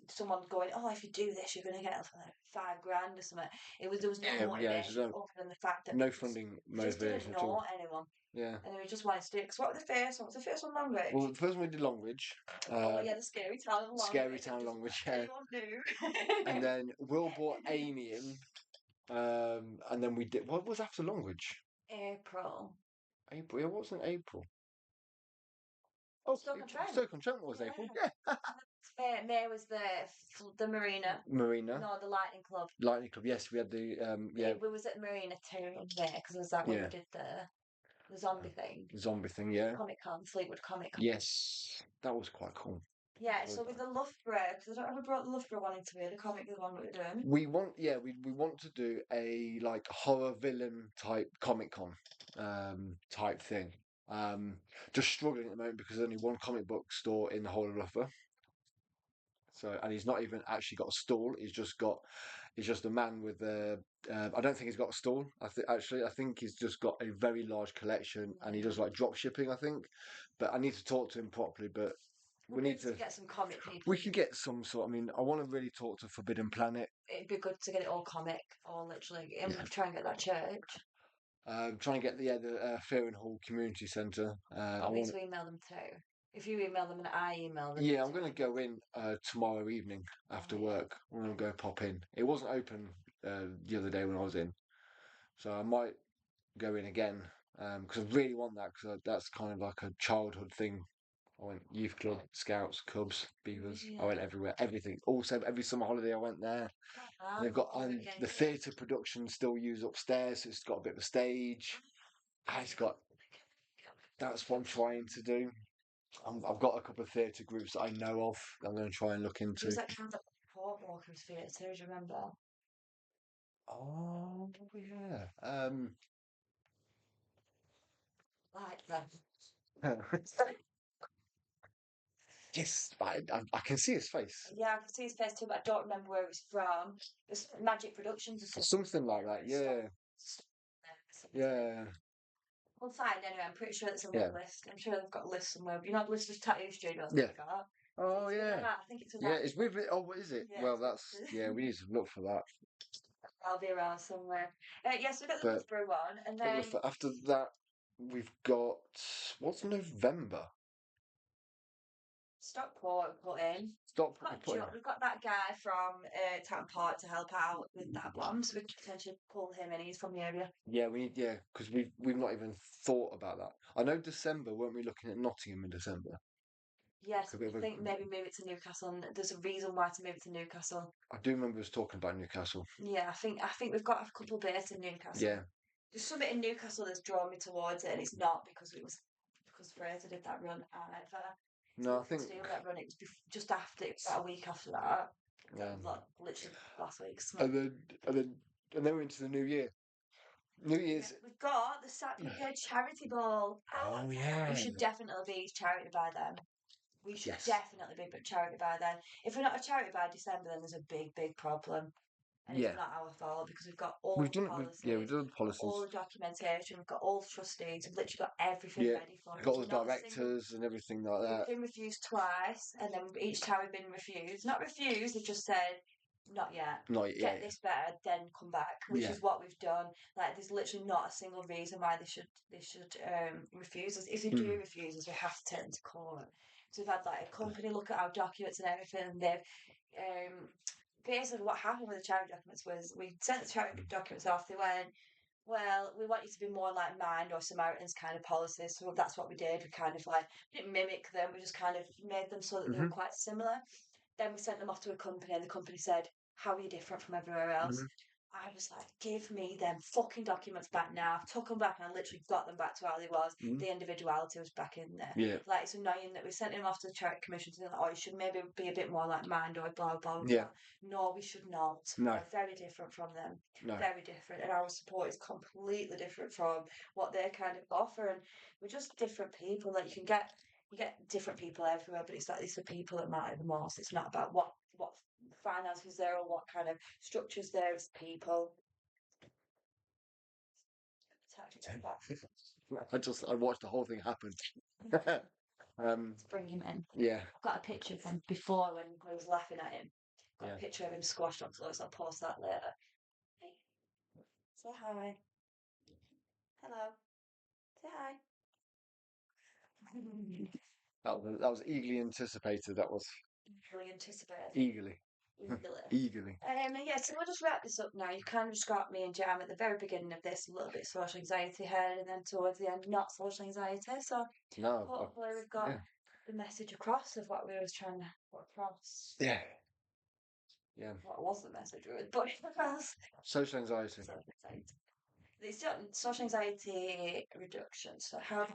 someone going, "Oh, if you do this, you're going to get like 5 grand or something." There was no yeah. There's motivation other than the fact that no funding we just didn't motivation at all. know anyone, Yeah. and we just wanted to do it. Because what was the first one? Was the first one Longridge? Well, the first one we did Longridge. Oh yeah, the scary town of Scary Longridge. Town Just Longridge, yeah. anyone knew. And then Will brought Amy in. And then we did. What was after Longridge? April. April. It wasn't April. Oh, Stoke-on-Trent. Stoke-on-Trent was April. Yeah. May was the marina. Marina. No, the Lightning Club. Lightning Club. Yes, we had the yeah. We was at Marina too in May because was that when Yeah. we did the zombie thing. Zombie thing. Yeah. Comic Con, Fleetwood Comic Con. Yes, that was quite cool. Yeah, so with the Loughborough, because I don't ever brought the Loughborough one into it, the comic the one that we're doing. We want to do a like horror villain type Comic Con type thing. Just struggling at the moment because there's only one comic book store in the whole of Loughborough. So, and he's not even actually got a stall. He's just a man with a. I don't think he's got a stall. I think he's just got a very large collection, and he does like drop shipping. I think, but I need to talk to him properly. But we need to get some comic people. We could get some sort. I mean, I want to really talk to Forbidden Planet. It'd be good to get it all comic, or literally, and try and get that church. Trying to get the Fearing Hall Community Centre. I want to email them too. If you email them and I email them. Yeah, I'm going to go in tomorrow evening after work. I'm going to go pop in. It wasn't open the other day when I was in, so I might go in again because I really want that because that's kind of like a childhood thing I went youth club, scouts, cubs, beavers. Yeah. I went everywhere, everything. Also, every summer holiday I went there. And they've got the theatre production still used upstairs, so it's got a bit of a stage. It's got. That's what I'm trying to do. I've got a couple of theatre groups that I know of. That I'm going to try and look into. Was that kind of Port Walker's Theatre? Do you remember? Oh yeah. Like them. Yes, I can see his face. Yeah, I can see his face too, but I don't remember where it was from. It's Magic Productions or something like that. Yeah. Yeah. We'll find anyway. I'm pretty sure it's on the list. I'm sure they've got a list somewhere. You know, the list of tattoo studios Yeah. they've got. Oh yeah. I think it's yeah. It's with it. Oh, what is it? Yeah, well, that's we need to look for that. I'll be around somewhere. Yes, we've got the Loughborough one, and then after that, we've got what's November. Stockport put in. We've got that guy from Town Park to help out with that one, so we could potentially pull him in. He's from the area. Yeah, because we've not even thought about that. I know December, weren't we looking at Nottingham in December? Yes, I think maybe move it to Newcastle. And there's a reason why to move it to Newcastle. I do remember us talking about Newcastle. Yeah, I think we've got a couple of bits in Newcastle. Yeah. There's something in Newcastle that's drawn me towards it, and it's not because Fraser did that run either. No, I think that run. It was just after, about a week after that. Yeah. Literally last week. And then we're into the new year. New Year's. We've got the Saturday charity ball. Oh yeah. We should definitely be charity by then. We should definitely be charity by then. If we're not a charity by December, then there's a big, big problem. And it's not our fault because we've got all the policies. We've done the policies. All the documentation. We've got all the trustees. We've literally got everything ready for it. We've got all the directors and everything like that. We've been refused twice, and then each time we've been refused. Not refused, they've just said, not yet. Get this better, then come back, which is what we've done. Like, there's literally not a single reason why they should refuse us. If they do refuse us, we have to take them to court. So we've had like a company look at our documents and everything, and they've basically what happened with the charity documents was we sent the charity documents off. They went, well, we want you to be more like Mind or Samaritans kind of policies. So that's what we did. We kind of we didn't mimic them. We just kind of made them so that they were quite similar. Then we sent them off to a company, and the company said, how are you different from everywhere else? I was like, give me them fucking documents back now. I took them back, and I literally got them back to how they was. The individuality was back in there. Yeah. Like, it's annoying that we sent him off to the charity commission to like, you should maybe be a bit more like Mind or blah, blah, blah. Yeah. No, we should not. No. We're very different from them. No. Very different. And our support is completely different from what they kind of offer. And we're just different people. Like, you get different people everywhere, but it's the people that matter the most. It's not about what finances there or what kind of structures there. It's people. I watched the whole thing happen. Let's bring him in. Yeah. I've got a picture of him before when I was laughing at him. Got a picture of him squashed onto us. I'll post that later. Hey. Say hi. Hello. Say hi. That was eagerly anticipated. That was eagerly anticipated. Eagerly. Yeah, so we'll just wrap this up now. You kind of just got me and Jam at the very beginning of this, a little bit social anxiety head, and then towards the end, not social anxiety. So hopefully we've got the message across of what we were trying to put across. Yeah. Yeah. What was the message we were putting across? Social anxiety. It's social anxiety reduction. So how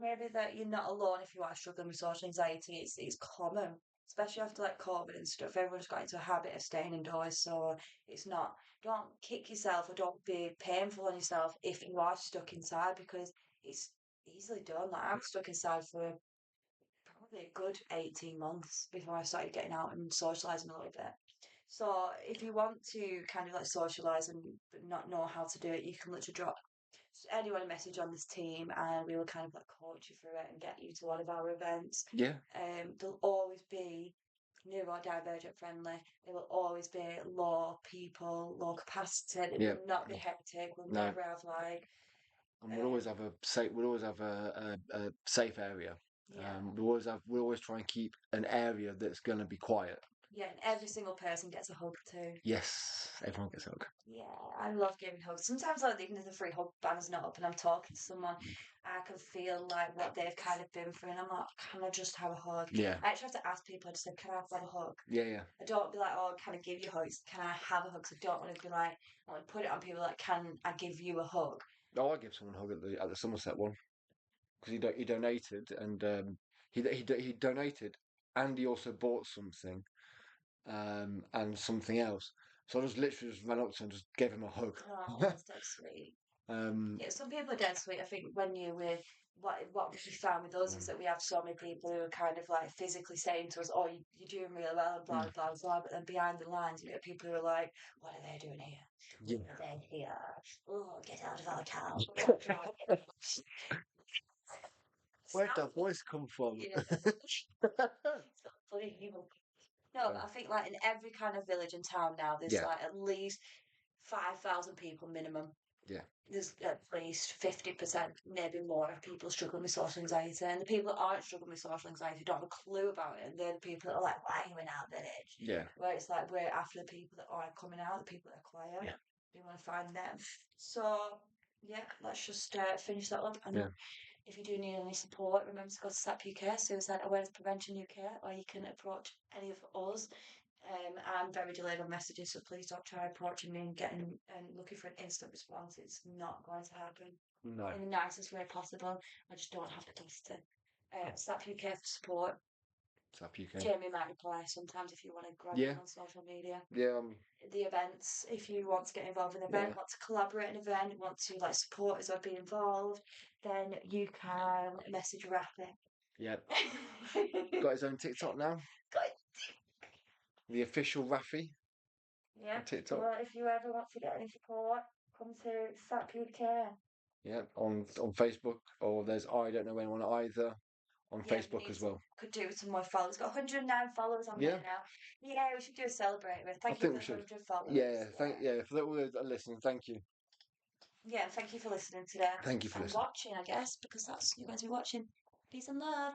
maybe that you're not alone if you are struggling with social anxiety. It's common, especially after like COVID and stuff. Everyone's got into a habit of staying indoors, so it's not. Don't kick yourself or don't be painful on yourself if you are stuck inside, because it's easily done. Like, I was stuck inside for probably a good 18 months before I started getting out and socialising a little bit. So if you want to kind of like socialise and not know how to do it, you can literally drop anyone a message on this team, and we will kind of like coach you through it and get you to one of our events. Yeah. There'll always be neurodivergent friendly. There will always be low people, low capacity. It will not be hectic. We'll never have like. And we'll always have a safe. We'll always have a safe area. Yeah. We'll always try and keep an area that's going to be quiet. Yeah, and every single person gets a hug too. Yes, everyone gets a hug. Yeah, I love giving hugs. Sometimes, like, even if the free hug banner's not up and I'm talking to someone, I can feel like what they've kind of been through, and I'm like, can I just have a hug? Yeah. I actually have to ask people. I just say, can I have a hug? Yeah. I don't be like, oh, can I give you hugs? Can I have a hug? Because I don't want to be like, I want to put it on people like, can I give you a hug? Oh, I give someone a hug at the Somerset one because he donated and he donated and he also bought something and something else. So I just literally just ran up to him and just gave him a hug. Oh, that's dead sweet. Um, Yeah, some people are dead sweet. I think when you were what we found with us is that we have so many people who are kind of like physically saying to us, "Oh, you're doing really well," and blah blah blah. But then behind the lines, you get people who are like, "What are they doing here? yeah. What are they here? Oh, get out of our town!" Where'd that voice come from? Yeah. So funny. No, but I think like in every kind of village and town now, there's Yeah. like at least 5,000 people minimum. Yeah. There's at least 50%, maybe more, of people struggling with social anxiety. And the people that aren't struggling with social anxiety don't have a clue about it. And they're the people that are like, why are you in our village? Yeah. Where it's like, we're after the people that aren't coming out, the people that are quiet. Yeah. We want to find them. So, yeah, let's just finish that up. And if you do need any support, remember to go to SAP UK, Suicide Awareness Prevention UK, or you can approach any of us. I'm very delayed on messages, so please don't try approaching me and getting and looking for an instant response. It's not going to happen. No. In the nicest way possible. I just don't have the capacity. Snap UK for support. SAP UK. Jamie might reply sometimes if you want to grab him on social media. Yeah. The events, if you want to get involved in an event, want to collaborate in an event, want to like support us or be involved, then you can message Rafi. Yeah. Got his own TikTok now. Got it. The official Rafi. Yeah. On TikTok. Well, if you ever want to get any support, come to SAP UK. Yeah, on Facebook, or there's I don't know anyone either on Facebook as well. Could do with some more followers. Got 109 followers on there now. Yeah, we should do a celebrate with. Thank you for 100 followers. Yeah, for all that are listening, thank you. Yeah, thank you for listening today. Thank you for listening. Watching, I guess, because that's you guys are watching. Peace and love.